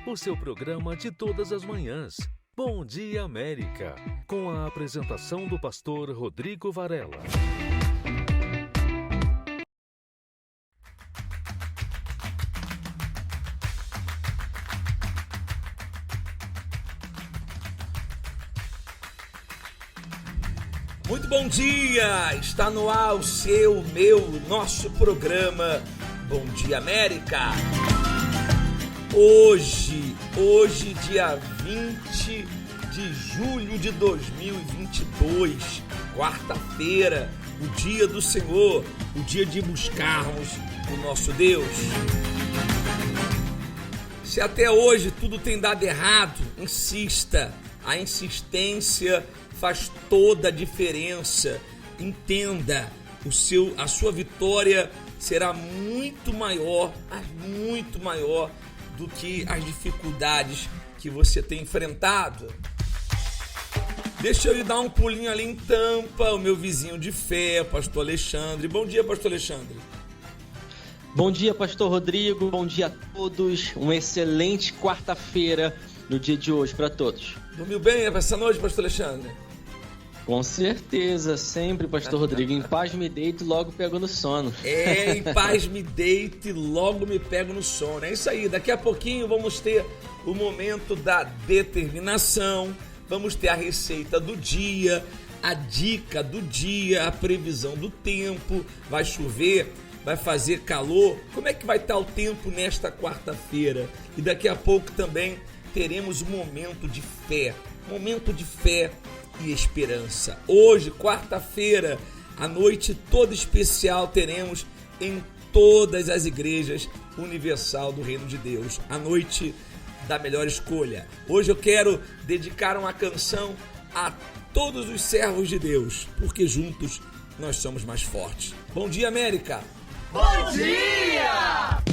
o seu programa de todas as manhãs. Bom Dia América, com a apresentação do pastor Rodrigo Varela. Muito bom dia! Está no ar o seu, nosso programa Bom Dia América. Hoje, dia 20 de julho de 2022, quarta-feira, o dia do Senhor, o dia de buscarmos o nosso Deus. Se até hoje tudo tem dado errado, insista. A insistência faz toda a diferença. Entenda, a sua vitória será muito maior do que as dificuldades que você tem enfrentado. Deixa eu ir dar um pulinho ali em Tampa, o meu vizinho de fé, pastor Alexandre. Bom dia, pastor Alexandre. Bom dia, pastor Rodrigo. Bom dia a todos. Uma excelente quarta-feira no dia de hoje para todos. Dormiu bem essa noite, pastor Alexandre? Com certeza, sempre, pastor Rodrigo. Em paz me deito e logo pego no sono. Em paz me deito e logo me pego no sono. É isso aí, daqui a pouquinho vamos ter o momento da determinação, vamos ter a receita do dia, a dica do dia, a previsão do tempo. Vai chover, vai fazer calor. Como é que vai estar o tempo nesta quarta-feira? E daqui a pouco também teremos um momento de fé e esperança. Hoje, quarta-feira, a noite toda especial teremos em todas as igrejas universal do Reino de Deus, a noite da melhor escolha. Hoje eu quero dedicar uma canção a todos os servos de Deus, porque juntos nós somos mais fortes. Bom dia, América! Bom dia!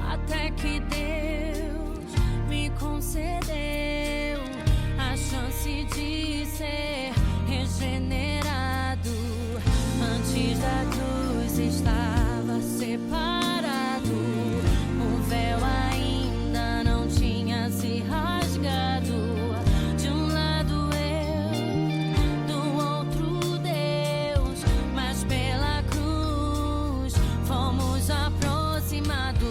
Até que Deus me concedeu a chance de ser regenerado. Antes da cruz estava separado, o véu ainda não tinha se rasgado. De um lado eu, do outro Deus, mas pela cruz fomos aproximados.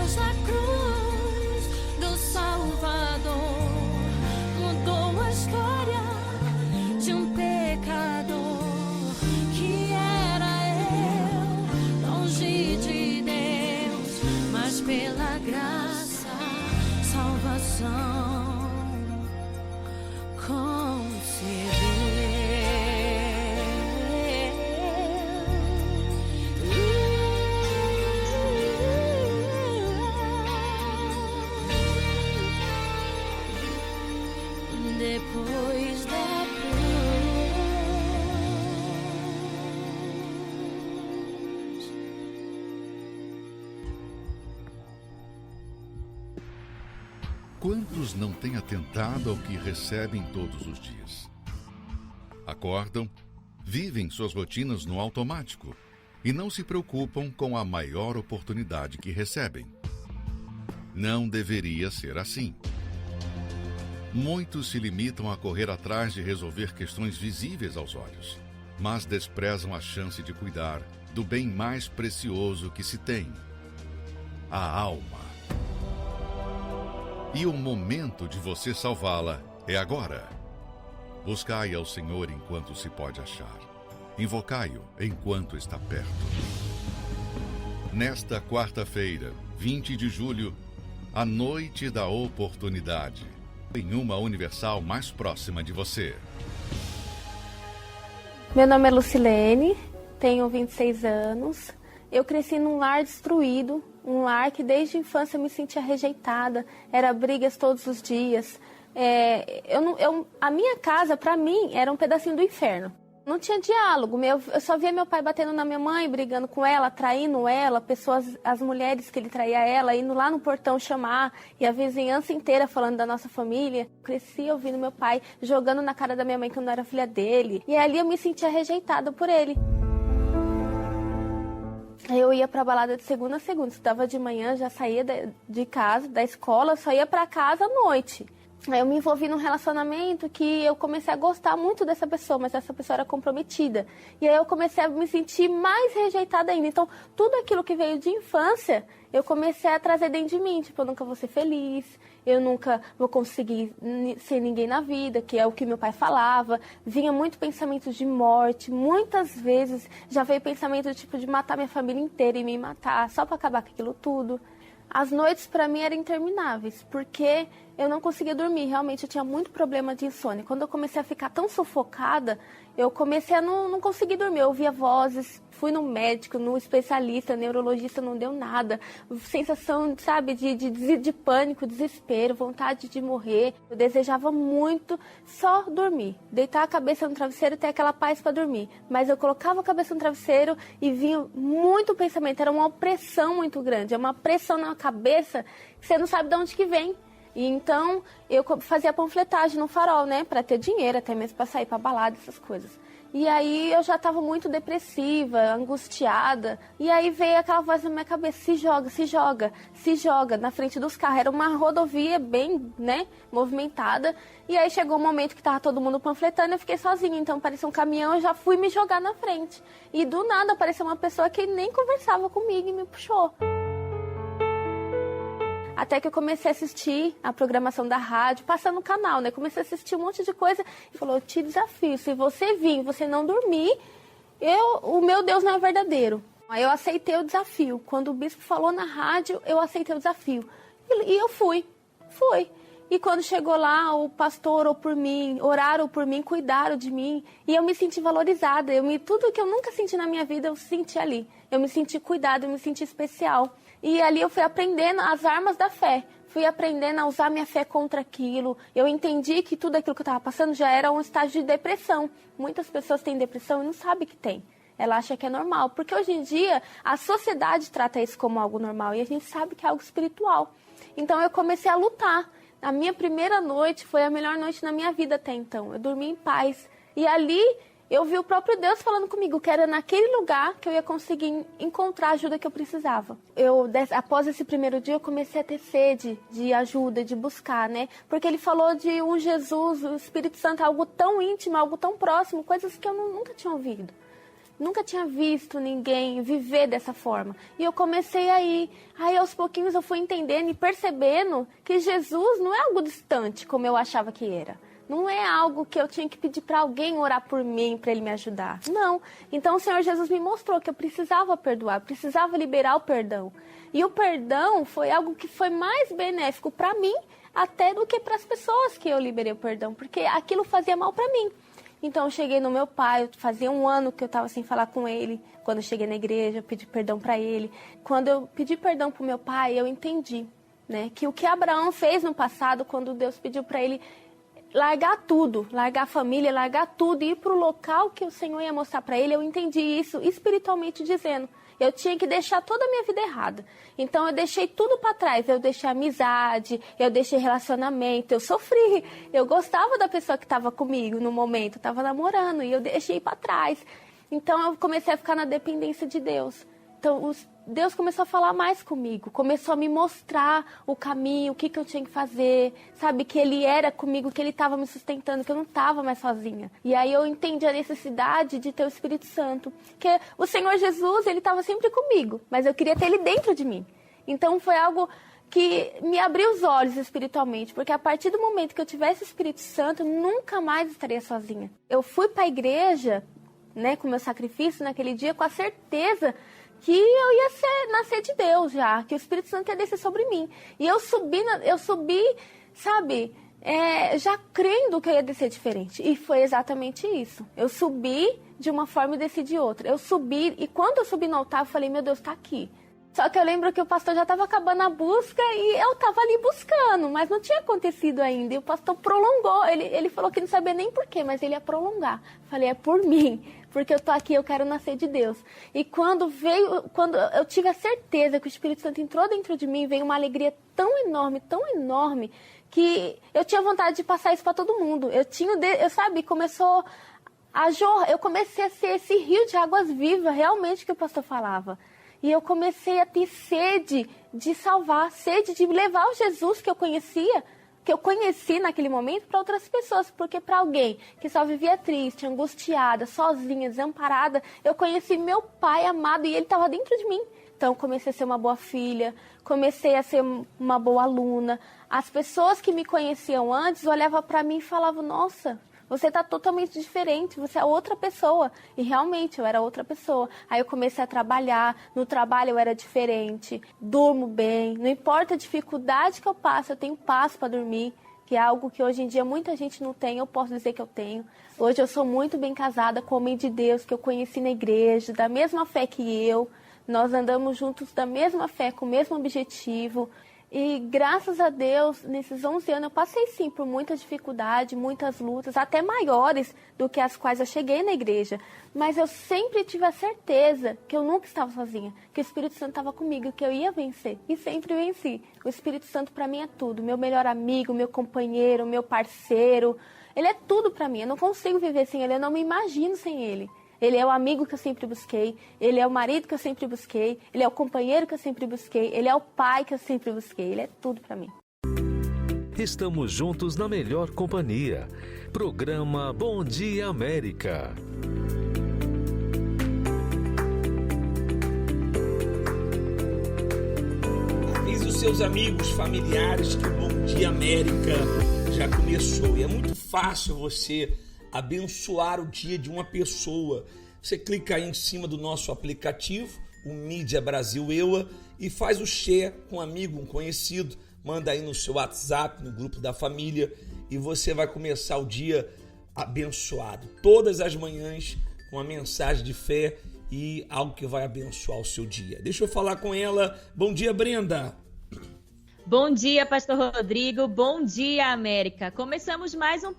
Deus na cruz do Salvador mudou a história de um pecador que era eu, longe de Deus, mas pela graça, salvação depois da cruz. Quantos não têm atentado ao que recebem todos os dias? Acordam, vivem suas rotinas no automático e não se preocupam com a maior oportunidade que recebem. Não deveria ser assim. Muitos se limitam a correr atrás de resolver questões visíveis aos olhos, mas desprezam a chance de cuidar do bem mais precioso que se tem, a alma. E o momento de você salvá-la é agora. Buscai ao Senhor enquanto se pode achar. Invocai-o enquanto está perto. Nesta quarta-feira, 20 de julho, a noite da oportunidade, em uma Universal mais próxima de você. Meu nome é Lucilene, tenho 26 anos. Eu cresci num lar destruído, um lar que desde a infância eu me sentia rejeitada, era brigas todos os dias. A minha casa, para mim, era um pedacinho do inferno. Não tinha diálogo, eu só via meu pai batendo na minha mãe, brigando com ela, traindo ela, as mulheres que ele traía ela, indo lá no portão chamar, e a vizinhança inteira falando da nossa família. Cresci ouvindo meu pai jogando na cara da minha mãe que eu não era filha dele, e ali eu me sentia rejeitada por ele. Eu ia pra balada de segunda a segunda, estudava de manhã, já saía de casa, da escola, só ia pra casa à noite. Aí eu me envolvi num relacionamento que eu comecei a gostar muito dessa pessoa, mas essa pessoa era comprometida. E aí eu comecei a me sentir mais rejeitada ainda. Então, tudo aquilo que veio de infância, eu comecei a trazer dentro de mim. Tipo, eu nunca vou ser feliz, eu nunca vou conseguir ser ninguém na vida, que é o que meu pai falava. Vinha muito pensamento de morte, muitas vezes já veio pensamento tipo de matar minha família inteira e me matar, só para acabar com aquilo tudo. As noites para mim eram intermináveis, porque eu não conseguia dormir. Realmente eu tinha muito problema de insônia. Quando eu comecei a ficar tão sufocada, eu comecei a não conseguir dormir. Eu ouvia vozes, fui no médico, no especialista, neurologista, não deu nada. Sensação, sabe, de pânico, desespero, vontade de morrer. Eu desejava muito só dormir. Deitar a cabeça no travesseiro e ter aquela paz para dormir. Mas eu colocava a cabeça no travesseiro e vinha muito pensamento. Era uma opressão muito grande. É uma pressão na cabeça que você não sabe de onde que vem. E então eu fazia panfletagem no Farol, né, para ter dinheiro, até mesmo para sair para balada, essas coisas. E aí eu já estava muito depressiva, angustiada. E aí veio aquela voz na minha cabeça: se joga, se joga, se joga, na frente dos carros. Era uma rodovia bem, né, movimentada. E aí chegou um momento que tava todo mundo panfletando, eu fiquei sozinha. Então apareceu um caminhão, eu já fui me jogar na frente. E do nada apareceu uma pessoa que nem conversava comigo e me puxou. Até que eu comecei a assistir a programação da rádio, passando no canal, né? Comecei a assistir um monte de coisa e falou: eu te desafio, se você vir, você não dormir, o meu Deus não é verdadeiro. Aí eu aceitei o desafio. Quando o bispo falou na rádio, eu aceitei o desafio. E eu fui. E quando chegou lá, o pastor orou por mim, oraram por mim, cuidaram de mim. E eu me senti valorizada. Tudo que eu nunca senti na minha vida, eu senti ali. Eu me senti cuidada, eu me senti especial. E ali eu fui aprendendo as armas da fé. Fui aprendendo a usar minha fé contra aquilo. Eu entendi que tudo aquilo que eu estava passando já era um estágio de depressão. Muitas pessoas têm depressão e não sabem que tem. Ela acha que é normal. Porque hoje em dia a sociedade trata isso como algo normal. E a gente sabe que é algo espiritual. Então eu comecei a lutar. A minha primeira noite foi a melhor noite na minha vida até então. Eu dormi em paz. E ali eu vi o próprio Deus falando comigo que era naquele lugar que eu ia conseguir encontrar a ajuda que eu precisava. Após esse primeiro dia, eu comecei a ter sede de ajuda, de buscar, né? Porque ele falou de um Jesus, o Espírito Santo, algo tão íntimo, algo tão próximo, coisas que eu nunca tinha ouvido. Nunca tinha visto ninguém viver dessa forma. E eu comecei a ir. Aí aos pouquinhos eu fui entendendo e percebendo que Jesus não é algo distante, como eu achava que era. Não é algo que eu tinha que pedir para alguém orar por mim, para ele me ajudar. Não. Então o Senhor Jesus me mostrou que eu precisava perdoar, precisava liberar o perdão. E o perdão foi algo que foi mais benéfico para mim até do que para as pessoas que eu liberei o perdão, porque aquilo fazia mal para mim. Então eu cheguei no meu pai, fazia 1 ano que eu estava sem falar com ele. Quando eu cheguei na igreja, eu pedi perdão para ele. Quando eu pedi perdão para o meu pai, eu entendi, né, que o que Abraão fez no passado, quando Deus pediu para ele largar tudo, largar a família, largar tudo e ir para o local que o Senhor ia mostrar para ele, eu entendi isso espiritualmente dizendo. Eu tinha que deixar toda a minha vida errada. Então eu deixei tudo para trás. Eu deixei amizade, eu deixei relacionamento, eu sofri. Eu gostava da pessoa que estava comigo no momento, eu estava namorando e eu deixei para trás. Então eu comecei a ficar na dependência de Deus. Então Deus começou a falar mais comigo, começou a me mostrar o caminho, o que eu tinha que fazer, sabe, que Ele era comigo, que Ele estava me sustentando, que eu não estava mais sozinha. E aí eu entendi a necessidade de ter o Espírito Santo, que o Senhor Jesus, Ele estava sempre comigo, mas eu queria ter Ele dentro de mim. Então foi algo que me abriu os olhos espiritualmente, porque a partir do momento que eu tivesse o Espírito Santo, eu nunca mais estaria sozinha. Eu fui para a igreja, né, com o meu sacrifício naquele dia, com a certeza que eu ia nascer de Deus já, que o Espírito Santo ia descer sobre mim. E eu subi, sabe, já crendo que eu ia descer diferente. E foi exatamente isso. Eu subi de uma forma e desci de outra. Eu subi, e quando eu subi no altar, eu falei, meu Deus, tá aqui. Só que eu lembro que o pastor já estava acabando a busca e eu estava ali buscando, mas não tinha acontecido ainda. E o pastor prolongou, ele falou que não sabia nem porquê, mas ele ia prolongar. Falei, é por mim, porque eu tô aqui, eu quero nascer de Deus. E quando eu tive a certeza que o Espírito Santo entrou dentro de mim, veio uma alegria tão enorme, que eu tinha vontade de passar isso para todo mundo. Começou a jorrar, eu comecei a ser esse rio de águas vivas, realmente, que o pastor falava. E eu comecei a ter sede de salvar, sede de levar o Jesus que eu conheci naquele momento para outras pessoas. Porque para alguém que só vivia triste, angustiada, sozinha, desamparada, eu conheci meu pai amado e ele estava dentro de mim. Então comecei a ser uma boa filha, comecei a ser uma boa aluna. As pessoas que me conheciam antes olhavam para mim e falavam, nossa, você está totalmente diferente, você é outra pessoa. E realmente eu era outra pessoa. Aí eu comecei a trabalhar, no trabalho eu era diferente, durmo bem, não importa a dificuldade que eu passo, eu tenho paz para dormir, que é algo que hoje em dia muita gente não tem, eu posso dizer que eu tenho. Hoje eu sou muito bem casada com o homem de Deus que eu conheci na igreja, da mesma fé que eu, nós andamos juntos da mesma fé, com o mesmo objetivo. E graças a Deus, nesses 11 anos, eu passei sim por muita dificuldade, muitas lutas, até maiores do que as quais eu cheguei na igreja. Mas eu sempre tive a certeza que eu nunca estava sozinha, que o Espírito Santo estava comigo, que eu ia vencer. E sempre venci. O Espírito Santo para mim é tudo, meu melhor amigo, meu companheiro, meu parceiro. Ele é tudo para mim, eu não consigo viver sem ele, eu não me imagino sem ele. Ele é o amigo que eu sempre busquei, ele é o marido que eu sempre busquei, ele é o companheiro que eu sempre busquei, ele é o pai que eu sempre busquei, ele é tudo para mim. Estamos juntos na melhor companhia. Programa Bom Dia América. Avise os seus amigos, familiares que o Bom Dia América já começou. E é muito fácil você abençoar o dia de uma pessoa. Você clica aí em cima do nosso aplicativo, o Mídia Brasil EUA, e faz o share com um amigo, um conhecido, manda aí no seu WhatsApp, no grupo da família, e você vai começar o dia abençoado. Todas as manhãs com uma mensagem de fé e algo que vai abençoar o seu dia. Deixa eu falar com ela. Bom dia, Brenda. Bom dia, Pastor Rodrigo. Bom dia, América. Começamos mais um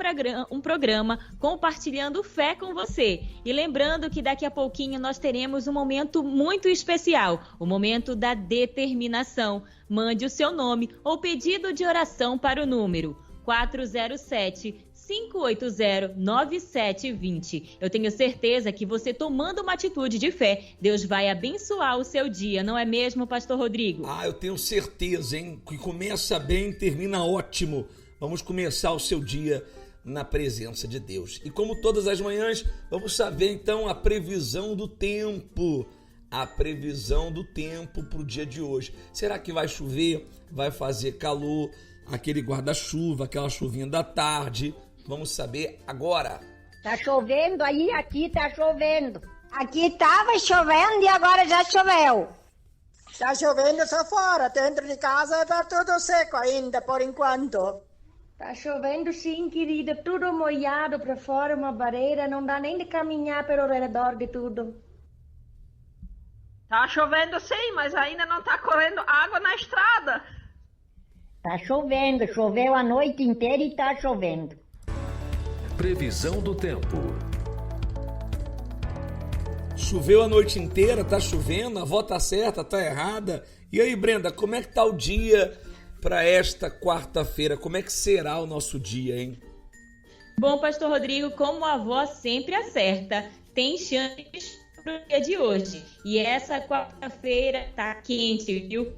programa compartilhando fé com você. E lembrando que daqui a pouquinho nós teremos um momento muito especial, o momento da determinação. Mande o seu nome ou pedido de oração para o número 407-580-9720. Eu tenho certeza que você tomando uma atitude de fé, Deus vai abençoar o seu dia, não é mesmo, Pastor Rodrigo? Eu tenho certeza, hein? Que começa bem, termina ótimo. Vamos começar o seu dia na presença de Deus. E como todas as manhãs, vamos saber então a previsão do tempo. A previsão do tempo para o dia de hoje. Será que vai chover? Vai fazer calor? Aquele guarda-chuva, aquela chuvinha da tarde? Vamos saber agora. Tá chovendo aí, aqui tá chovendo. Aqui tava chovendo e agora já choveu. Tá chovendo só fora, dentro de casa tá tudo seco ainda, por enquanto. Tá chovendo sim, querida, tudo molhado pra fora, uma barreira, não dá nem de caminhar pelo redor de tudo. Tá chovendo sim, mas ainda não tá correndo água na estrada. Tá chovendo, choveu a noite inteira e tá chovendo. Previsão do tempo. Choveu a noite inteira, tá chovendo, a avó tá certa, tá errada. E aí, Brenda, como é que tá o dia para esta quarta-feira? Como é que será o nosso dia, hein? Bom, Pastor Rodrigo, como a avó sempre acerta, tem chances para o dia de hoje. E essa quarta-feira tá quente, viu?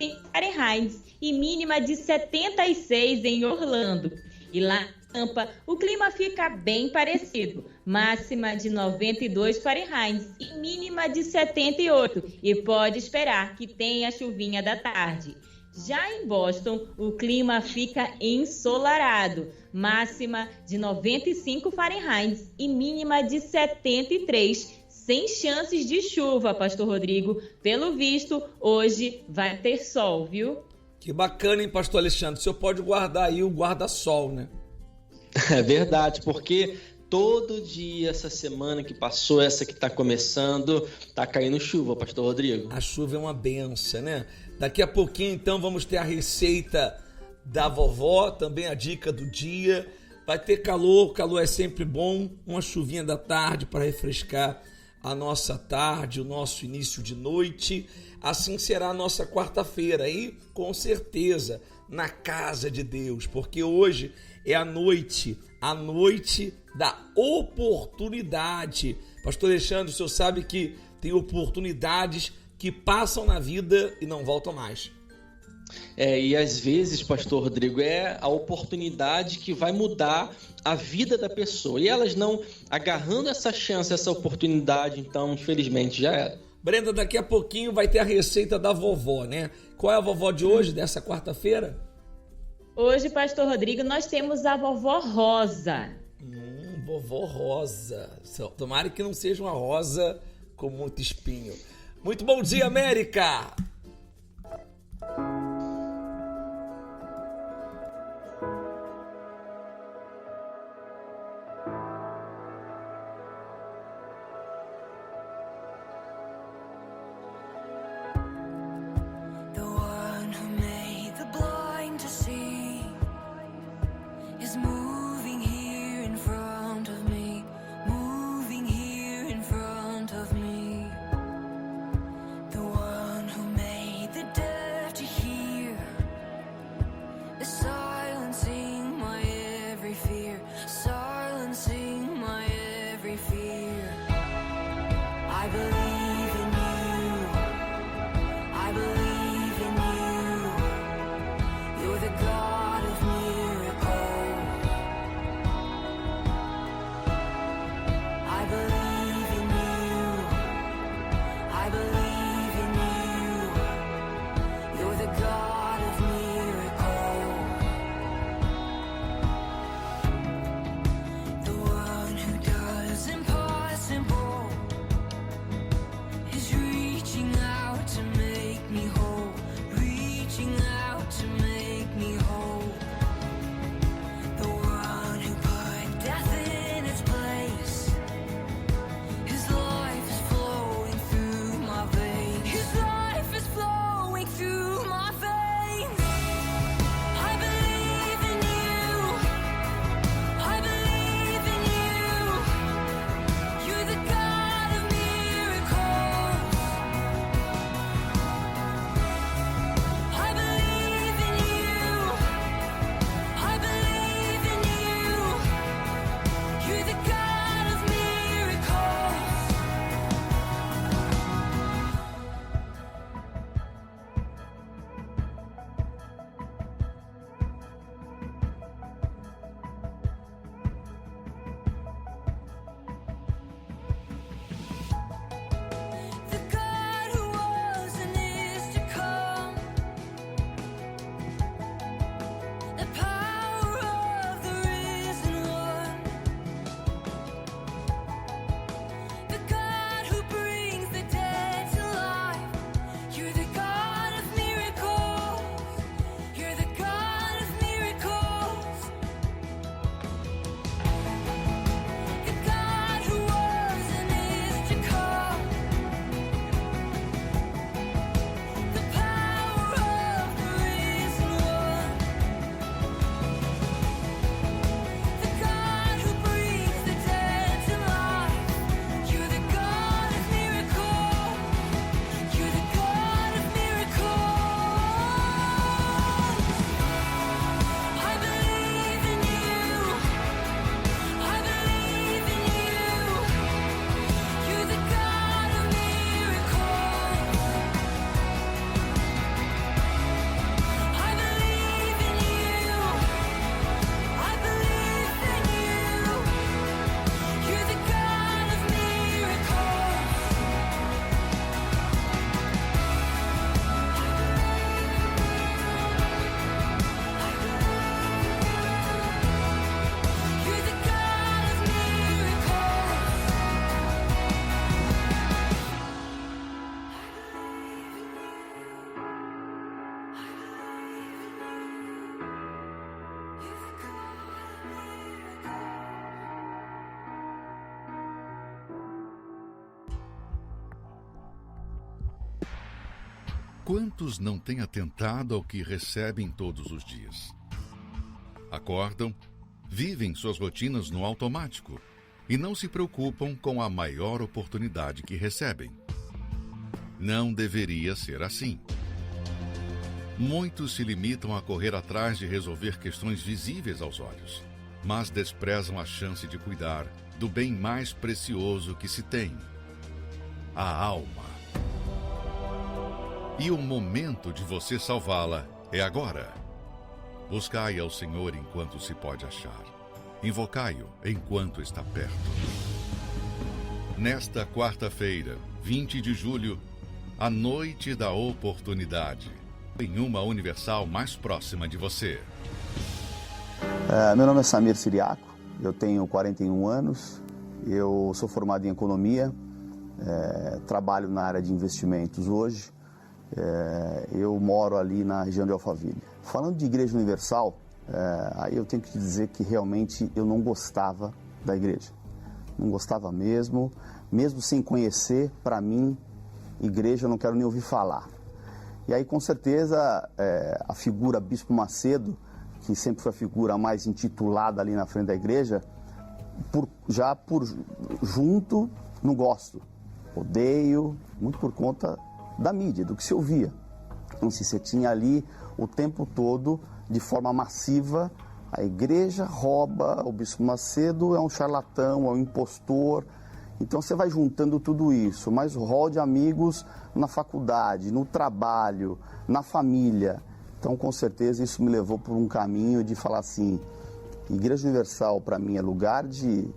Em Fahrenheit e mínima de 76 em Orlando. E lá em Tampa, o clima fica bem parecido. Máxima de 92 Fahrenheit e mínima de 78. E pode esperar que tenha chuvinha da tarde. Já em Boston, o clima fica ensolarado. Máxima de 95 Fahrenheit e mínima de 73. Sem chances de chuva, Pastor Rodrigo. Pelo visto, hoje vai ter sol, viu? Que bacana, hein, Pastor Alexandre? O senhor pode guardar aí o guarda-sol, né? É verdade, porque todo dia, essa semana que passou, essa que está começando, tá caindo chuva, Pastor Rodrigo. A chuva é uma benção, né? Daqui a pouquinho, então, vamos ter a receita da vovó, também a dica do dia. Vai ter calor, calor é sempre bom. Uma chuvinha da tarde para refrescar a nossa tarde, o nosso início de noite. Assim será a nossa quarta-feira e, com certeza, na casa de Deus, porque hoje é a noite da oportunidade. Pastor Alexandre, o senhor sabe que tem oportunidades que passam na vida e não voltam mais. E às vezes, Pastor Rodrigo, é a oportunidade que vai mudar a vida da pessoa. E elas não agarrando essa chance, essa oportunidade, então, infelizmente, já era. Brenda, daqui a pouquinho vai ter a receita da vovó, né? Qual é a vovó de hoje, dessa quarta-feira? Hoje, Pastor Rodrigo, nós temos a vovó Rosa. Vovó Rosa. Tomara que não seja uma rosa com muito espinho. Muito bom dia, América! Moving here in front of me, the one who made Quantos não têm atentado ao que recebem todos os dias? Acordam, vivem suas rotinas no automático e não se preocupam com a maior oportunidade que recebem. Não deveria ser assim. Muitos se limitam a correr atrás de resolver questões visíveis aos olhos, mas desprezam a chance de cuidar do bem mais precioso que se tem, a alma. E o momento de você salvá-la é agora. Buscai ao Senhor enquanto se pode achar. Invocai-o enquanto está perto. Nesta quarta-feira, 20 de julho, a noite da oportunidade, em uma Universal mais próxima de você. Meu nome é Samir Siriaco, eu tenho 41 anos, eu sou formado em economia, trabalho na área de investimentos hoje, eu moro ali na região de Alphaville. Falando de Igreja Universal, aí eu tenho que te dizer que realmente eu não gostava da igreja. Não gostava mesmo sem conhecer, para mim, igreja eu não quero nem ouvir falar. E aí, com certeza, a figura Bispo Macedo, que sempre foi a figura mais intitulada ali na frente da igreja, junto, não gosto. Odeio, muito por conta da mídia, do que se ouvia. Então, se você tinha ali o tempo todo, de forma massiva, a igreja rouba, o Bispo Macedo é um charlatão, é um impostor. Então você vai juntando tudo isso, mais rol de amigos na faculdade, no trabalho, na família. Então, com certeza, isso me levou por um caminho de falar assim, Igreja Universal, para mim, é lugar de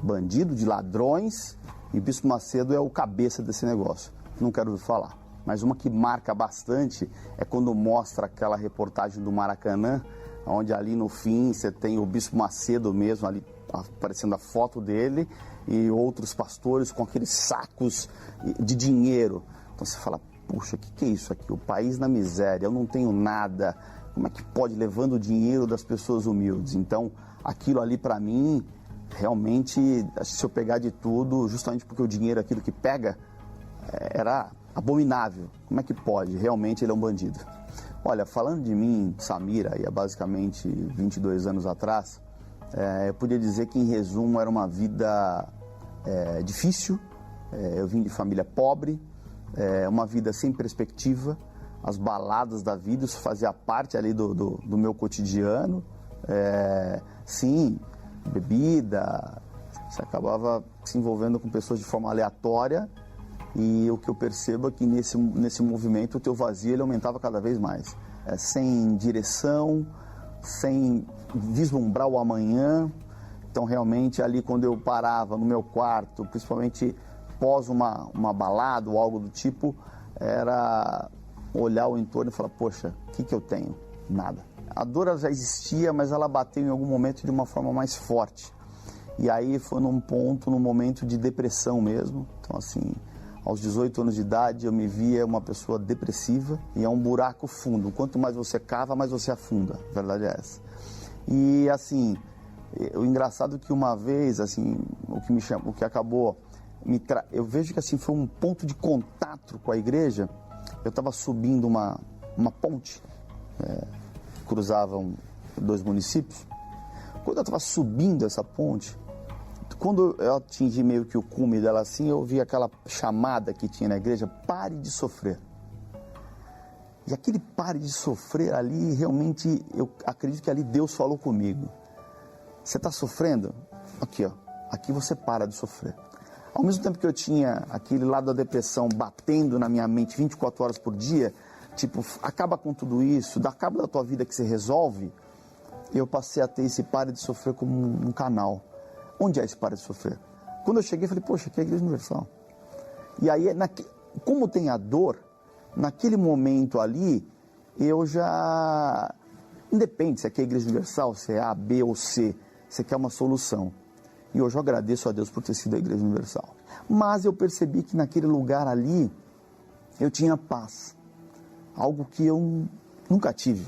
bandido, de ladrões, e Bispo Macedo é o cabeça desse negócio. Não quero ouvir falar. Mas uma que marca bastante é quando mostra aquela reportagem do Maracanã, onde ali no fim você tem o Bispo Macedo mesmo, ali aparecendo a foto dele, e outros pastores com aqueles sacos de dinheiro. Então você fala, puxa, o que é isso aqui? O país na miséria, eu não tenho nada, como é que pode levando o dinheiro das pessoas humildes? Então, aquilo ali para mim, realmente, se eu pegar de tudo, justamente porque o dinheiro, aquilo que pega, era abominável. Como é que pode? Realmente ele é um bandido. Olha, falando de mim, Samira, há basicamente 22 anos atrás, eu podia dizer que, em resumo, era uma vida difícil. Eu vim de família pobre, uma vida sem perspectiva, as baladas da vida, isso fazia parte ali do meu cotidiano. Sim, bebida, você acabava se envolvendo com pessoas de forma aleatória, e o que eu percebo é que nesse movimento o teu vazio ele aumentava cada vez mais. Sem direção, sem vislumbrar o amanhã. Então, realmente, ali quando eu parava no meu quarto, principalmente pós uma balada ou algo do tipo, era olhar o entorno e falar, poxa, o que eu tenho? Nada. A dor ela já existia, mas ela bateu em algum momento de uma forma mais forte. E aí foi num momento de depressão mesmo. Então, assim, aos 18 anos de idade, eu me via uma pessoa depressiva, e é um buraco fundo. Quanto mais você cava, mais você afunda. A verdade é essa. E, assim, o engraçado é que uma vez, assim, o que acabou eu vejo que, assim, foi um ponto de contato com a igreja. Eu estava subindo uma ponte, cruzavam 2 municípios. Quando eu estava subindo essa ponte, quando eu atingi meio que o cume dela, assim, eu ouvi aquela chamada que tinha na igreja, pare de sofrer. E aquele pare de sofrer ali, realmente, eu acredito que ali Deus falou comigo. Você está sofrendo? Aqui, ó. Aqui você para de sofrer. Ao mesmo tempo que eu tinha aquele lado da depressão batendo na minha mente 24 horas por dia, tipo, acaba com tudo isso, acaba da tua vida que você resolve, eu passei a ter esse pare de sofrer como um canal. Onde é esse pare de sofrer? Quando eu cheguei, eu falei, poxa, aqui é a Igreja Universal. E aí, como tem a dor, naquele momento ali, eu já... Independe se aqui é a Igreja Universal, se é A, B ou C, você quer uma solução. E hoje eu agradeço a Deus por ter sido a Igreja Universal. Mas eu percebi que naquele lugar ali, eu tinha paz. Algo que eu nunca tive.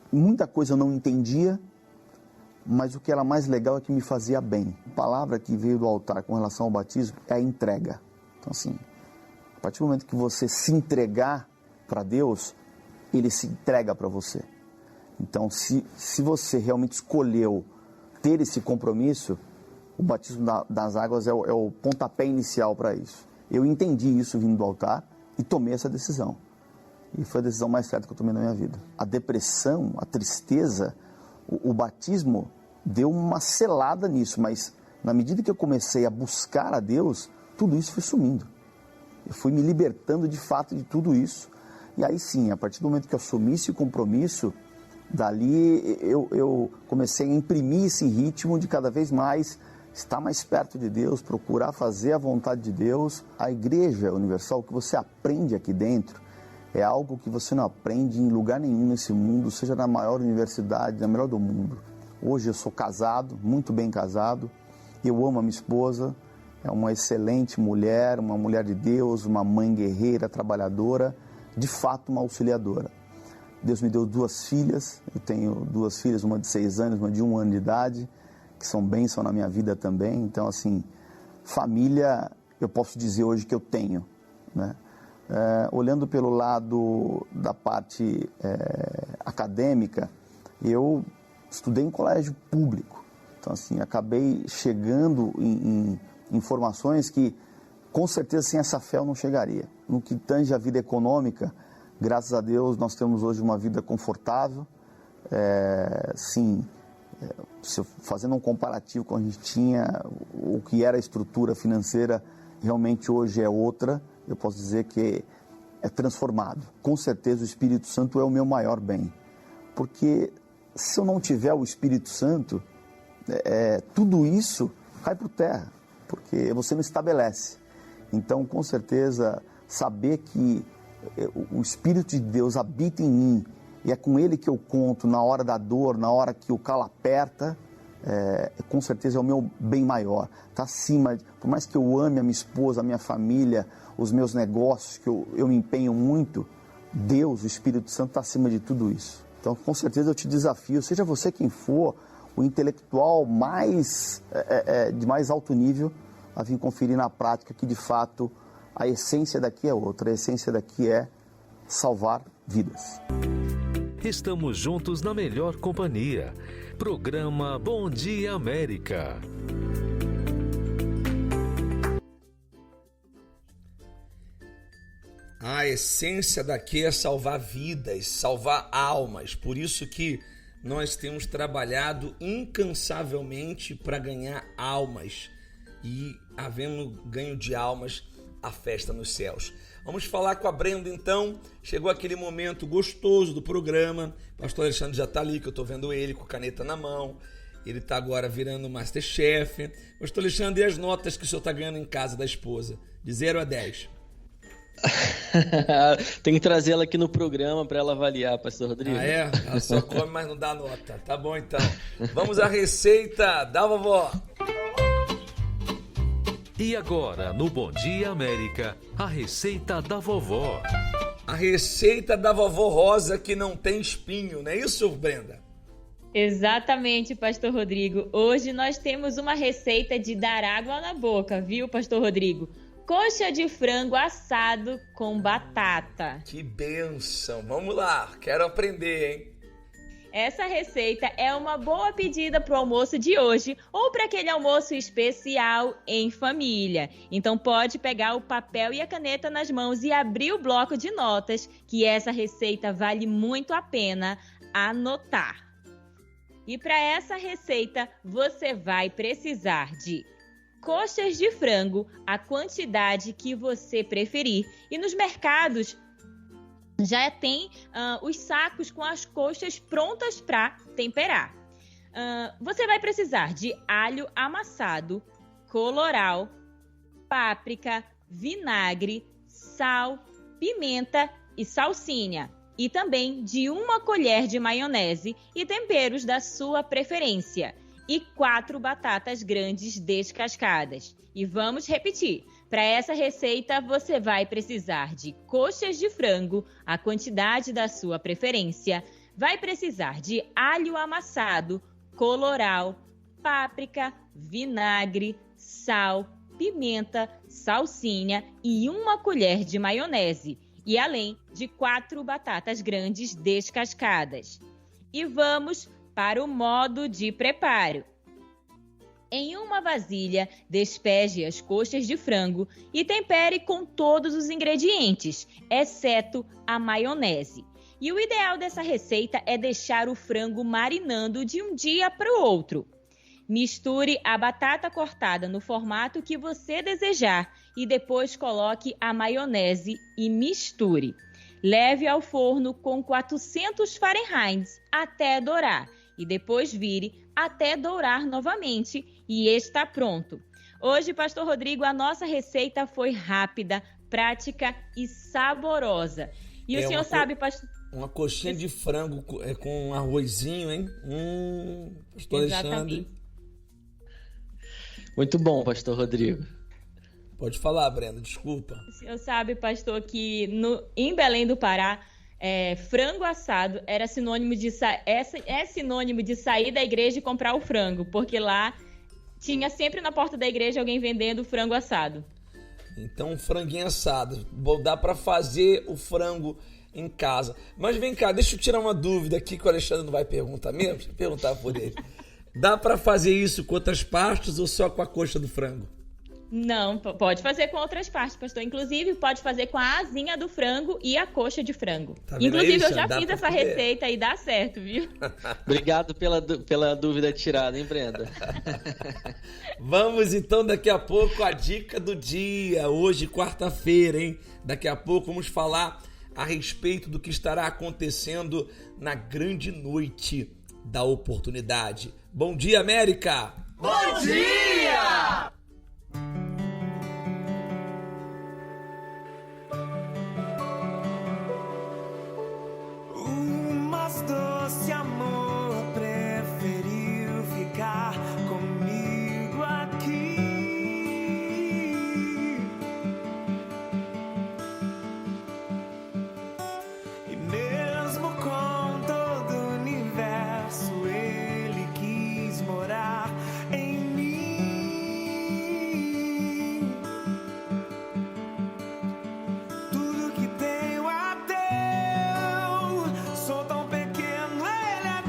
Muita coisa eu não entendia, mas o que era mais legal é que me fazia bem. A palavra que veio do altar com relação ao batismo é a entrega. Então, assim, a partir do momento que você se entregar, para Deus, Ele se entrega para você. Então, se você realmente escolheu ter esse compromisso, o batismo das águas é o pontapé inicial para isso. Eu entendi isso vindo do altar e tomei essa decisão. E foi a decisão mais certa que eu tomei na minha vida. A depressão, a tristeza, o batismo deu uma selada nisso, mas na medida que eu comecei a buscar a Deus, tudo isso foi sumindo. Eu fui me libertando de fato de tudo isso. E aí sim, a partir do momento que eu assumi esse compromisso, dali eu comecei a imprimir esse ritmo de cada vez mais estar mais perto de Deus, procurar fazer a vontade de Deus. A Igreja Universal, o que você aprende aqui dentro, é algo que você não aprende em lugar nenhum nesse mundo, seja na maior universidade, na melhor do mundo. Hoje eu sou casado, muito bem casado, eu amo a minha esposa, é uma excelente mulher, uma mulher de Deus, uma mãe guerreira, trabalhadora, de fato uma auxiliadora. Deus me deu 2 filhas, eu tenho 2 filhas, uma de 6 anos, uma de 1 ano de idade, que são bênção na minha vida também. Então, assim, família, eu posso dizer hoje que eu tenho, né? Olhando pelo lado da parte acadêmica, eu estudei em colégio público. Então, assim, acabei chegando em informações que, com certeza, sem essa fé eu não chegaria. No que tange a vida econômica, graças a Deus, nós temos hoje uma vida confortável. Fazendo um comparativo com a gente tinha, o que era a estrutura financeira, realmente hoje é outra. Eu posso dizer que é transformado. Com certeza o Espírito Santo é o meu maior bem. Porque se eu não tiver o Espírito Santo, tudo isso cai por terra. Porque você não estabelece. Então, com certeza, saber que o Espírito de Deus habita em mim e é com Ele que eu conto na hora da dor, na hora que o calo aperta, com certeza é o meu bem maior. Está acima, por mais que eu ame a minha esposa, a minha família, os meus negócios, que eu me empenho muito, Deus, o Espírito Santo, está acima de tudo isso. Então, com certeza eu te desafio, seja você quem for, o intelectual de mais alto nível, a vir conferir na prática que, de fato, a essência daqui é outra. A essência daqui é salvar vidas. Estamos juntos na melhor companhia. Programa Bom Dia América. A essência daqui é salvar vidas, salvar almas. Por isso que nós temos trabalhado incansavelmente para ganhar almas. E, havendo ganho de almas, a festa nos céus. Vamos falar com a Brenda, então. Chegou aquele momento gostoso do programa. O pastor Alexandre já está ali, que eu estou vendo ele com a caneta na mão. Ele está agora virando Masterchef. Pastor Alexandre, e as notas que o senhor está ganhando em casa da esposa? De 0 a 10. Tem que trazer ela aqui no programa para ela avaliar, pastor Rodrigo. Ah, é? Ela só come, mas não dá nota. Tá bom, então. Vamos à receita da vovó. E agora, no Bom Dia América, a receita da vovó. A receita da vovó Rosa que não tem espinho, não é isso, Brenda? Exatamente, pastor Rodrigo. Hoje nós temos uma receita de dar água na boca, viu, pastor Rodrigo? Coxa de frango assado com batata. Que bênção! Vamos lá, quero aprender, hein? Essa receita é uma boa pedida para o almoço de hoje ou para aquele almoço especial em família. Então pode pegar o papel e a caneta nas mãos e abrir o bloco de notas, que essa receita vale muito a pena anotar. E para essa receita você vai precisar de coxas de frango, a quantidade que você preferir. E nos mercados já tem os sacos com as coxas prontas para temperar. Você vai precisar de alho amassado, colorau, páprica, vinagre, sal, pimenta e salsinha. E também de 1 colher de maionese e temperos da sua preferência. E 4 batatas grandes descascadas. E vamos repetir. Para essa receita, você vai precisar de coxas de frango, a quantidade da sua preferência. Vai precisar de alho amassado, colorau, páprica, vinagre, sal, pimenta, salsinha e 1 colher de maionese. e além de 4 batatas grandes descascadas. E vamos para o modo de preparo. Em uma vasilha, despeje as coxas de frango e tempere com todos os ingredientes, exceto a maionese. E o ideal dessa receita é deixar o frango marinando de um dia para o outro. Misture a batata cortada no formato que você desejar e depois coloque a maionese e misture. Leve ao forno com 400 Fahrenheit até dourar e depois vire até dourar novamente e está pronto. Hoje, Pastor Rodrigo, a nossa receita foi rápida, prática e saborosa. E o senhor sabe, pastor... Uma coxinha de frango com um arrozinho, hein? Pastor Alexandre. Muito bom, Pastor Rodrigo. Pode falar, Brenda, desculpa. O senhor sabe, pastor, que em Belém do Pará, frango assado era sinônimo de sinônimo de sair da igreja e comprar o frango, porque lá tinha sempre na porta da igreja alguém vendendo frango assado. Então, franguinho assado. Dá para fazer o frango em casa. Mas vem cá, deixa eu tirar uma dúvida aqui que o Alexandre não vai perguntar mesmo. Deixa eu perguntar por ele. Dá para fazer isso com outras partes ou só com a coxa do frango? Não, pode fazer com outras partes, pastor. Inclusive, pode fazer com a asinha do frango e a coxa de frango. Tá Inclusive, aí, eu já fiz essa receita e dá certo, viu? Obrigado pela dúvida tirada, hein, Brenda? Vamos então daqui a pouco a dica do dia. Hoje, quarta-feira, hein? Daqui a pouco vamos falar a respeito do que estará acontecendo na grande noite da oportunidade. Bom dia, América! Bom dia! O mais doce amor preferiu ficar comigo aqui. E mesmo com todo o universo, ele quis morar em mim. Tudo que tenho é teu, sou tão pequeno, ele é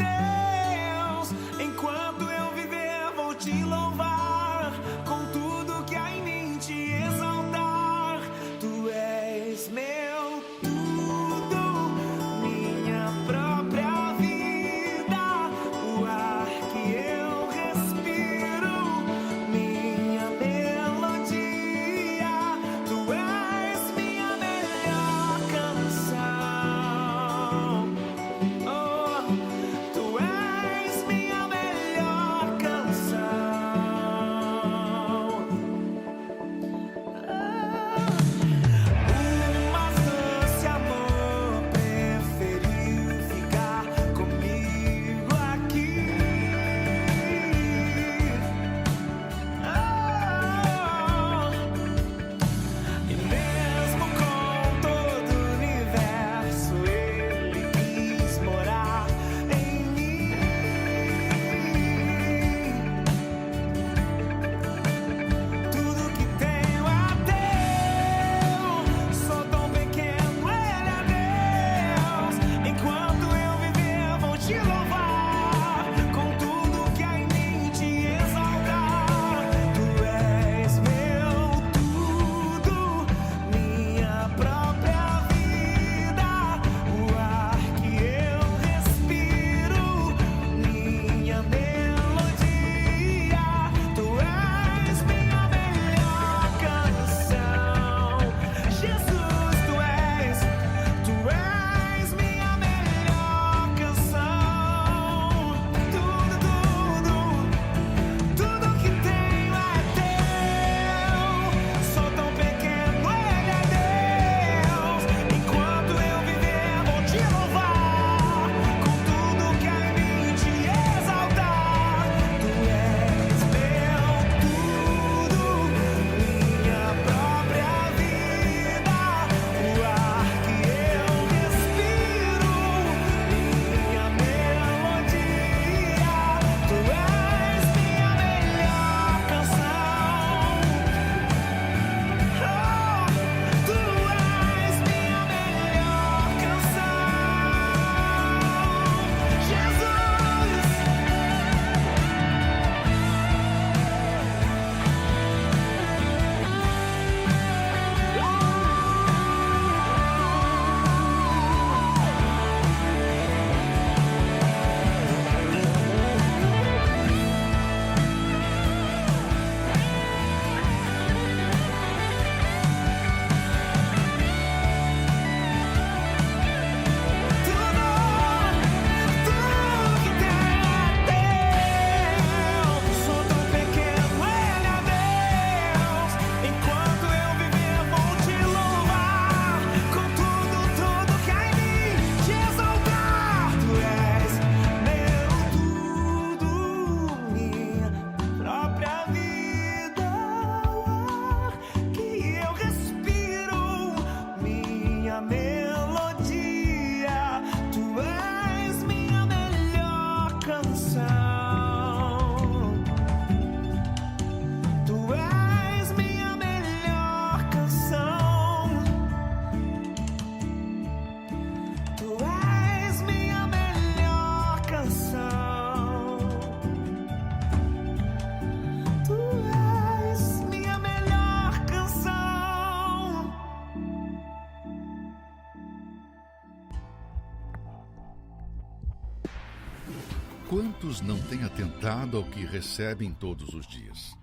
Quantos não têm atentado ao que recebem todos os dias?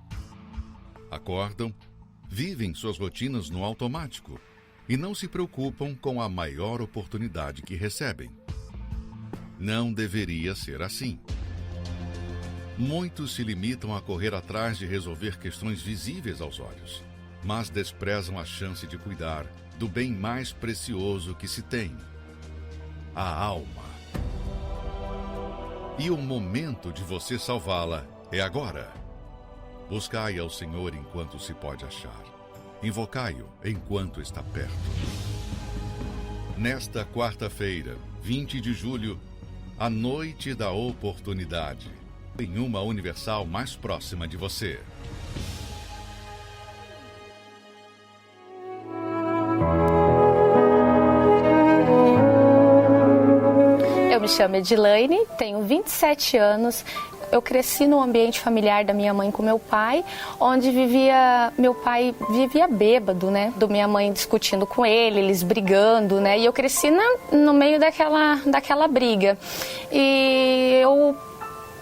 Acordam, vivem suas rotinas no automático e não se preocupam com a maior oportunidade que recebem. Não deveria ser assim. Muitos se limitam a correr atrás de resolver questões visíveis aos olhos, mas desprezam a chance de cuidar do bem mais precioso que se tem, a alma. E o momento de você salvá-la é agora. Buscai ao Senhor enquanto se pode achar. Invocai-o enquanto está perto. Nesta quarta-feira, 20 de julho, a noite da oportunidade, em uma Universal mais próxima de você. Eu me chamo Edilaine, tenho 27 anos. Eu cresci no ambiente familiar da minha mãe com meu pai, onde meu pai vivia bêbado, né? Do minha mãe discutindo com ele, eles brigando, né? E eu cresci no meio daquela briga. E eu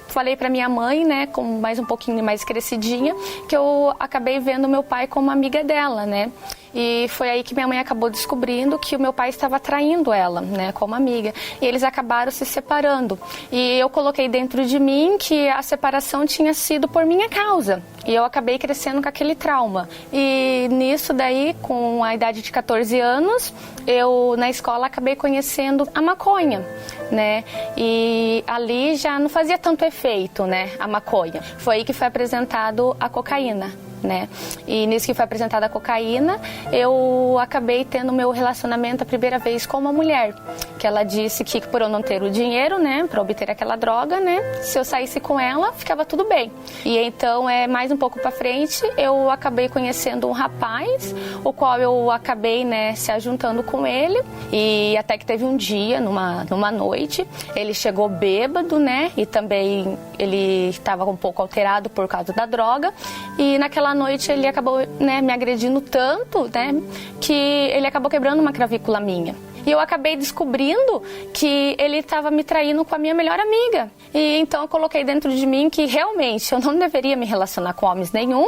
falei para minha mãe, né, com um pouquinho mais crescidinha, que eu acabei vendo meu pai como amiga dela, né? E foi aí que minha mãe acabou descobrindo que o meu pai estava traindo ela, né, como amiga. E eles acabaram se separando. E eu coloquei dentro de mim que a separação tinha sido por minha causa. E eu acabei crescendo com aquele trauma. E nisso daí, com a idade de 14 anos, eu na escola acabei conhecendo a maconha, né? E ali já não fazia tanto efeito, né, a maconha. Foi aí que foi apresentado a cocaína, né? E nisso que foi apresentada a cocaína, eu acabei tendo meu relacionamento a primeira vez com uma mulher, que ela disse que por eu não ter o dinheiro, né, para obter aquela droga, né, se eu saísse com ela, ficava tudo bem. E então, mais um pouco para frente, eu acabei conhecendo um rapaz, o qual eu acabei, né, se ajuntando com ele, e até que teve um dia, numa noite, ele chegou bêbado, né, e também ele estava um pouco alterado por causa da droga, e naquela noite ele acabou, né, me agredindo tanto, né, que ele acabou quebrando uma clavícula minha. E eu acabei descobrindo que ele estava me traindo com a minha melhor amiga. E então eu coloquei dentro de mim que realmente eu não deveria me relacionar com homens nenhum,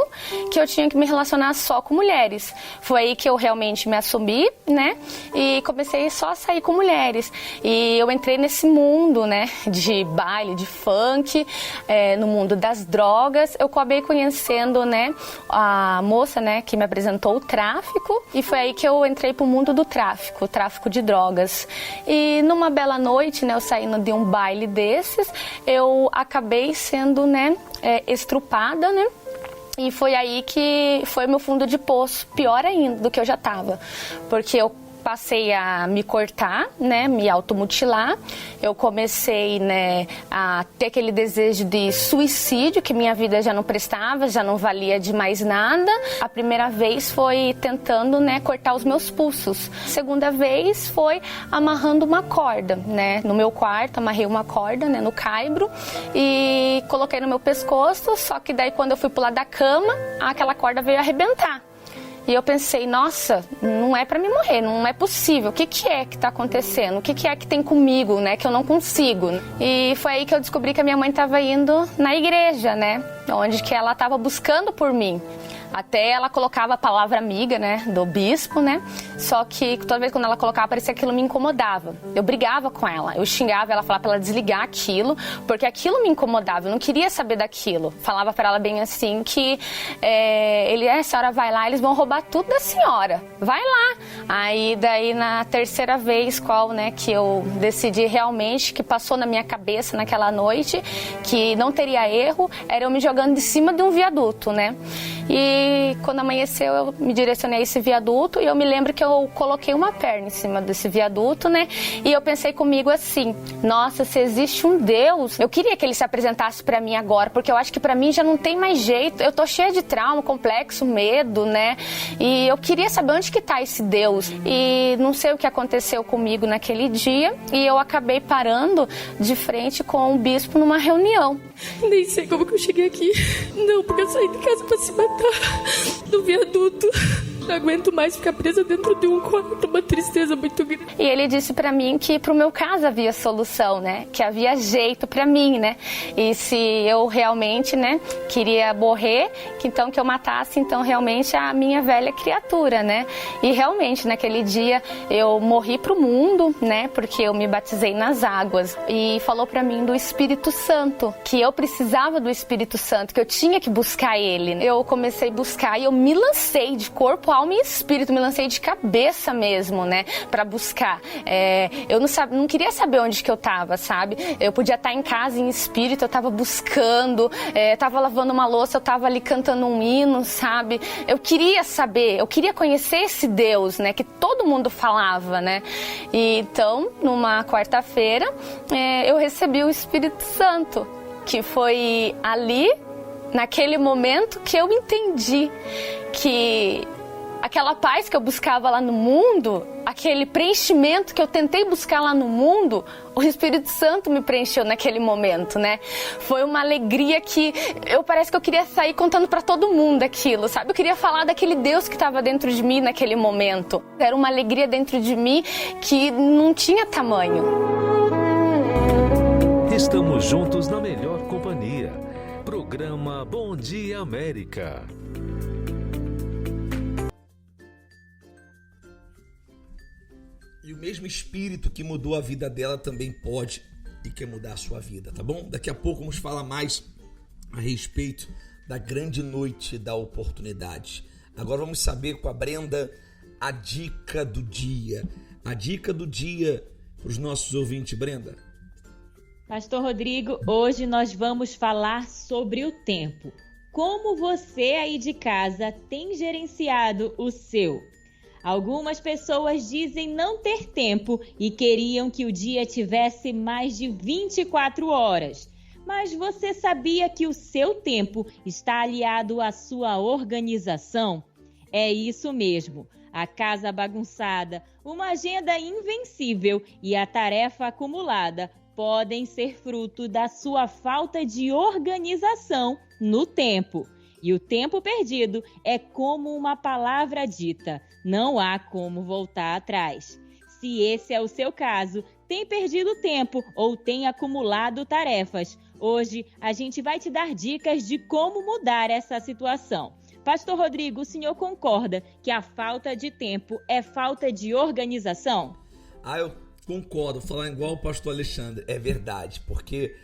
que eu tinha que me relacionar só com mulheres. Foi aí que eu realmente me assumi, né? E comecei só a sair com mulheres. E eu entrei nesse mundo, né, de baile, de funk, no mundo das drogas. Eu acabei conhecendo, né, a moça, né, que me apresentou o tráfico. E foi aí que eu entrei pro mundo do tráfico, o tráfico de drogas. E numa bela noite, né, eu saindo de um baile desses, eu acabei sendo, né, estrupada, né? E foi aí que foi meu fundo de poço, pior ainda do que eu já estava, porque eu passei a me cortar, né, me automutilar. Eu comecei, né, a ter aquele desejo de suicídio, que minha vida já não prestava, já não valia de mais nada. A primeira vez foi tentando, né, cortar os meus pulsos. A segunda vez foi amarrando uma corda, né, no meu quarto, amarrei uma corda, né, no caibro e coloquei no meu pescoço, só que daí quando eu fui pular da cama, aquela corda veio arrebentar. E eu pensei, nossa, não é pra me morrer, não é possível. O que é que tá acontecendo? O que é que tem comigo, né, que eu não consigo? E foi aí que eu descobri que a minha mãe estava indo na igreja, né, onde que ela estava buscando por mim. Até ela colocava a palavra amiga, né, do bispo, né, só que toda vez quando ela colocava, parecia que aquilo me incomodava. Eu brigava com ela, eu xingava ela, falava pra ela desligar aquilo, porque aquilo me incomodava, eu não queria saber daquilo. Falava pra ela bem assim que a senhora vai lá, eles vão roubar tudo da senhora, vai lá. Aí daí na terceira vez, né, que eu decidi realmente, que passou na minha cabeça naquela noite, que não teria erro, era eu me jogando de cima de um viaduto, né. E quando amanheceu, eu me direcionei a esse viaduto e eu me lembro que eu coloquei uma perna em cima desse viaduto, né? E eu pensei comigo assim, nossa, se existe um Deus, eu queria que ele se apresentasse pra mim agora, porque eu acho que pra mim já não tem mais jeito, eu tô cheia de trauma, complexo, medo, né? E eu queria saber onde que tá esse Deus. E não sei o que aconteceu comigo naquele dia e eu acabei parando de frente com o bispo numa reunião. Nem sei como que eu cheguei aqui. Não, porque eu saí de casa pra se matar no viaduto. Não aguento mais ficar presa dentro de um quarto, uma tristeza muito grande. E ele disse pra mim que pro meu caso havia solução, né? Que havia jeito pra mim, né? E se eu realmente, né, queria morrer, que então que eu matasse então realmente a minha velha criatura, né? E realmente naquele dia eu morri pro mundo, né? Porque eu me batizei nas águas. E falou pra mim do Espírito Santo, que eu precisava do Espírito Santo, que eu tinha que buscar ele. Eu comecei a buscar e eu me lancei de corpo, alma e espírito, me lancei de cabeça mesmo, né, pra buscar. Eu não queria saber onde que eu tava, sabe? Eu podia estar em casa em espírito, eu tava buscando, tava lavando uma louça, eu tava ali cantando um hino, sabe? Eu queria saber, eu queria conhecer esse Deus, né, que todo mundo falava, né? E então, numa quarta-feira, eu recebi o Espírito Santo, que foi ali, naquele momento, que eu entendi que aquela paz que eu buscava lá no mundo, aquele preenchimento que eu tentei buscar lá no mundo, o Espírito Santo me preencheu naquele momento, né? Foi uma alegria que parece que eu queria sair contando para todo mundo aquilo, sabe? Eu queria falar daquele Deus que estava dentro de mim naquele momento. Era uma alegria dentro de mim que não tinha tamanho. Estamos juntos na melhor companhia. Programa Bom Dia América. E o mesmo Espírito que mudou a vida dela também pode e quer mudar a sua vida, tá bom? Daqui a pouco vamos falar mais a respeito da grande noite da oportunidade. Agora vamos saber com a Brenda a dica do dia. A dica do dia para os nossos ouvintes, Brenda. Pastor Rodrigo, hoje nós vamos falar sobre o tempo. Como você aí de casa tem gerenciado o seu? Algumas pessoas dizem não ter tempo e queriam que o dia tivesse mais de 24 horas. Mas você sabia que o seu tempo está aliado à sua organização? É isso mesmo. A casa bagunçada, uma agenda invencível e a tarefa acumulada podem ser fruto da sua falta de organização no tempo. E o tempo perdido é como uma palavra dita, não há como voltar atrás. Se esse é o seu caso, tem perdido tempo ou tem acumulado tarefas, hoje a gente vai te dar dicas de como mudar essa situação. Pastor Rodrigo, o senhor concorda que a falta de tempo é falta de organização? Eu concordo, falando igual o pastor Alexandre, é verdade, porque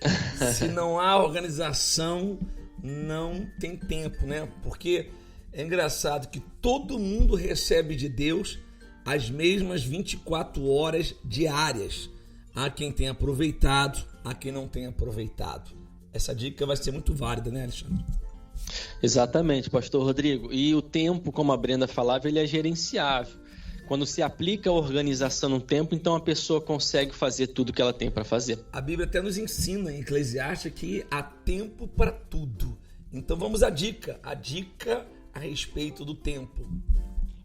se não há organização, não tem tempo, né? Porque é engraçado que todo mundo recebe de Deus as mesmas 24 horas diárias. Há quem tenha aproveitado, há quem não tenha aproveitado. Essa dica vai ser muito válida, né, Alexandre? Exatamente, pastor Rodrigo. E o tempo, como a Brenda falava, ele é gerenciável. Quando se aplica a organização no tempo, então a pessoa consegue fazer tudo que ela tem para fazer. A Bíblia até nos ensina em Eclesiastes que há tempo para tudo. Então vamos à dica a respeito do tempo.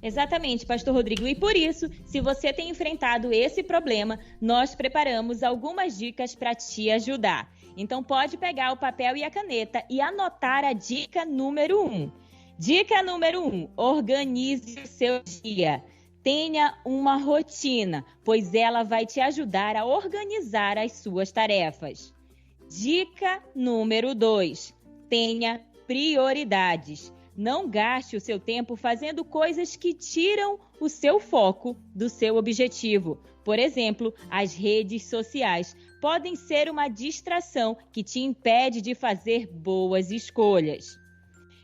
Exatamente, pastor Rodrigo. E por isso, se você tem enfrentado esse problema, nós preparamos algumas dicas para te ajudar. Então pode pegar o papel e a caneta e anotar a dica número 1. Dica número 1, organize o seu dia. Tenha uma rotina, pois ela vai te ajudar a organizar as suas tarefas. Dica número 2, tenha prioridades. Não gaste o seu tempo fazendo coisas que tiram o seu foco do seu objetivo. Por exemplo, as redes sociais podem ser uma distração que te impede de fazer boas escolhas.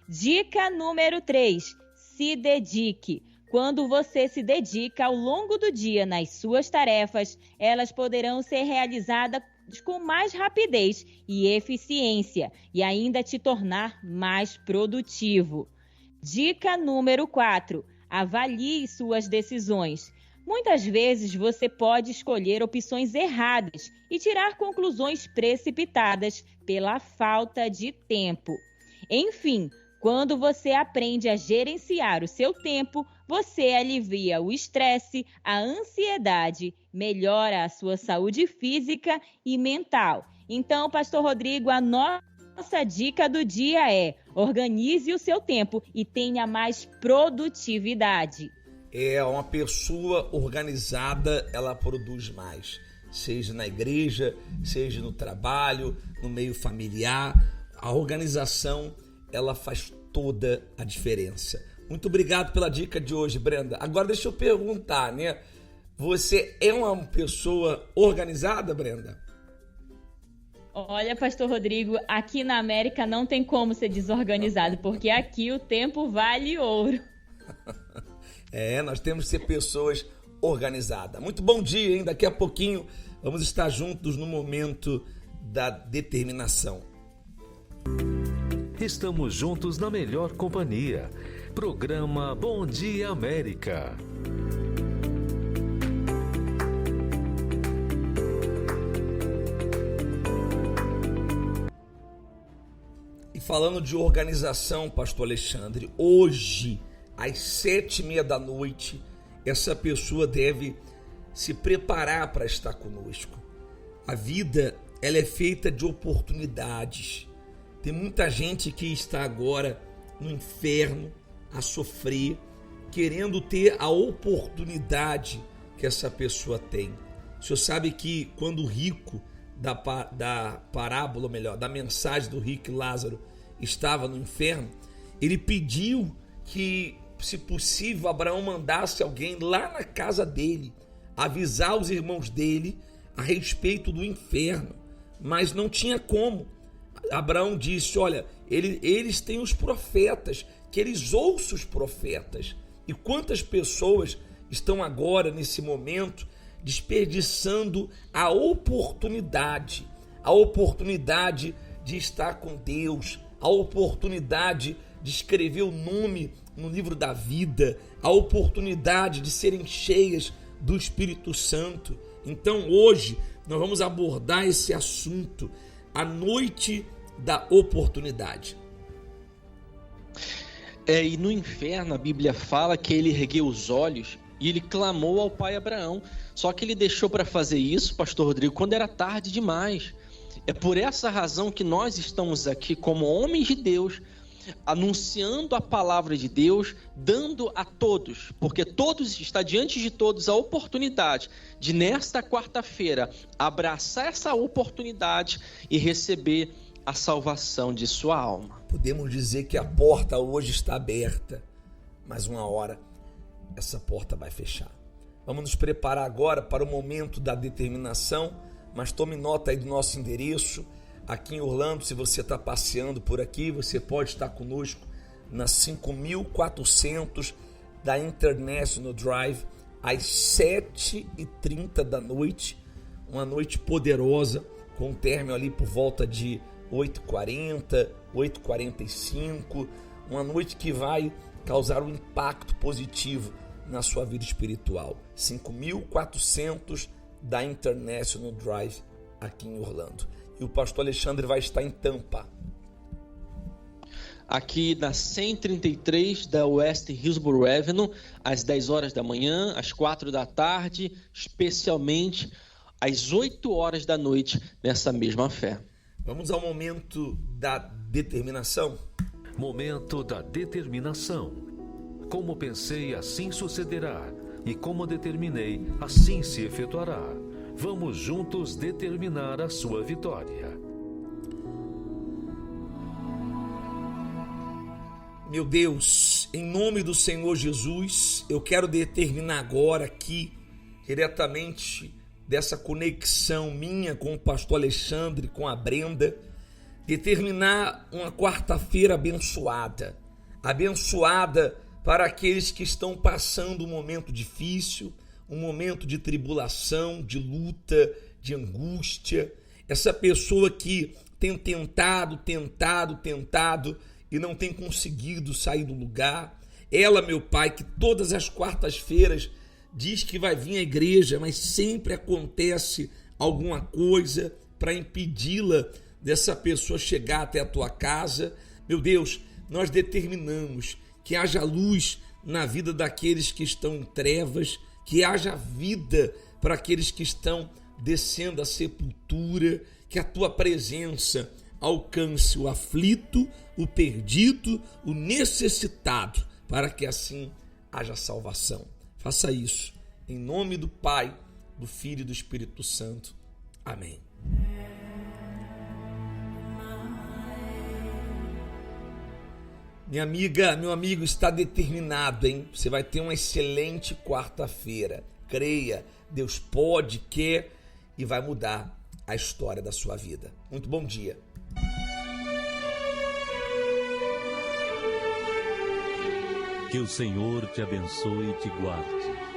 Dica número 3, se dedique. Quando você se dedica ao longo do dia nas suas tarefas, elas poderão ser realizadas com mais rapidez e eficiência e ainda te tornar mais produtivo. Dica número 4, avalie suas decisões. Muitas vezes você pode escolher opções erradas e tirar conclusões precipitadas pela falta de tempo. Enfim, quando você aprende a gerenciar o seu tempo, você alivia o estresse, a ansiedade, melhora a sua saúde física e mental. Então, pastor Rodrigo, a nossa dica do dia é: Organize o seu tempo e tenha mais produtividade. Uma pessoa organizada, ela produz mais. Seja na igreja, seja no trabalho, no meio familiar. A organização, ela faz toda a diferença. Muito obrigado pela dica de hoje, Brenda. Agora deixa eu perguntar, né? Você é uma pessoa organizada, Brenda? Olha, pastor Rodrigo, aqui na América não tem como ser desorganizado, porque aqui o tempo vale ouro. Nós temos que ser pessoas organizadas. Muito bom dia, hein? Daqui a pouquinho vamos estar juntos no momento da determinação. Estamos juntos na melhor companhia. Programa Bom Dia América. E falando de organização, pastor Alexandre, hoje, às 7h30 da noite, essa pessoa deve se preparar para estar conosco. A vida, ela é feita de oportunidades. Tem muita gente que está agora no inferno a sofrer, querendo ter a oportunidade que essa pessoa tem. O senhor sabe que quando o rico da parábola, ou melhor, da mensagem do rico e Lázaro estava no inferno, ele pediu que, se possível, Abraão mandasse alguém lá na casa dele, avisar os irmãos dele a respeito do inferno, mas não tinha como. Abraão disse, olha, eles têm os profetas, que eles ouçam os profetas. E quantas pessoas estão agora, nesse momento, desperdiçando a oportunidade de estar com Deus, a oportunidade de escrever o nome no livro da vida, a oportunidade de serem cheias do Espírito Santo. Então hoje nós vamos abordar esse assunto, a noite da oportunidade. E no inferno a Bíblia fala que ele ergueu os olhos e ele clamou ao pai Abraão. Só que ele deixou para fazer isso, pastor Rodrigo, quando era tarde demais. É por essa razão que nós estamos aqui como homens de Deus, anunciando a palavra de Deus, dando a todos, porque todos, está diante de todos a oportunidade de, nesta quarta-feira, abraçar essa oportunidade e receber a salvação de sua alma. Podemos dizer que a porta hoje está aberta, mas uma hora essa porta vai fechar. Vamos nos preparar agora para o momento da determinação, mas tome nota aí do nosso endereço. Aqui em Orlando, se você está passeando por aqui, você pode estar conosco na 5400 da International Drive, às 7h30 da noite. Uma noite poderosa, com um término ali por volta de 8h40, 8h45. Uma noite que vai causar um impacto positivo na sua vida espiritual. 5400 da International Drive, aqui em Orlando. E o pastor Alexandre vai estar em Tampa. Aqui na 133 da West Hillsborough Avenue, às 10 horas da manhã, às 4 da tarde, especialmente às 8 horas da noite, nessa mesma fé. Vamos ao momento da determinação. Momento da determinação. Como pensei, assim sucederá. E como determinei, assim se efetuará. Vamos juntos determinar a sua vitória. Meu Deus, em nome do Senhor Jesus, eu quero determinar agora aqui, diretamente dessa conexão minha com o pastor Alexandre, com a Brenda, determinar uma quarta-feira abençoada. Abençoada para aqueles que estão passando um momento difícil, um momento de tribulação, de luta, de angústia. Essa pessoa que tem tentado e não tem conseguido sair do lugar. Ela, meu Pai, que todas as quartas-feiras diz que vai vir à igreja, mas sempre acontece alguma coisa para impedi-la dessa pessoa chegar até a tua casa. Meu Deus, nós determinamos que haja luz na vida daqueles que estão em trevas, que haja vida para aqueles que estão descendo à sepultura, que a tua presença alcance o aflito, o perdido, o necessitado, para que assim haja salvação. Faça isso em nome do Pai, do Filho e do Espírito Santo. Amém. Minha amiga, meu amigo, está determinado, hein? Você vai ter uma excelente quarta-feira. Creia, Deus pode, quer e vai mudar a história da sua vida. Muito bom dia. Que o Senhor te abençoe e te guarde.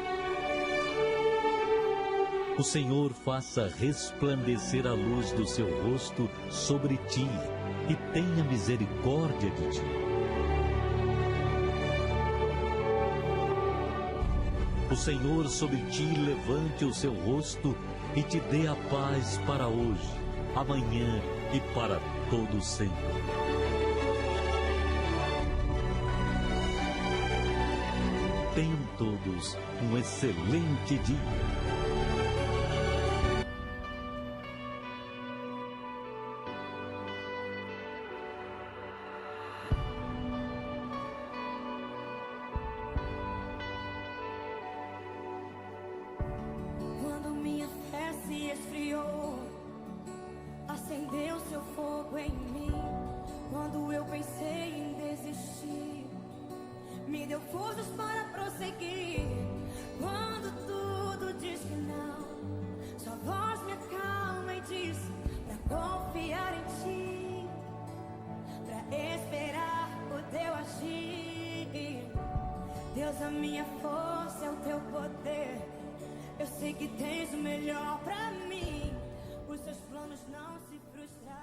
O Senhor faça resplandecer a luz do seu rosto sobre ti e tenha misericórdia de ti. O Senhor sobre ti levante o seu rosto e te dê a paz para hoje, amanhã e para todo sempre. Tenham todos um excelente dia. Quando minha fé se esfriou, acendeu seu fogo em mim. Quando eu pensei em desistir, me deu forças para prosseguir. Quando tudo diz que não, sua voz me acalma e diz pra confiar em ti, pra esperar o teu agir. Deus, a minha força é o teu poder. Eu sei que tens o melhor pra mim. Os seus planos não se frustrarão.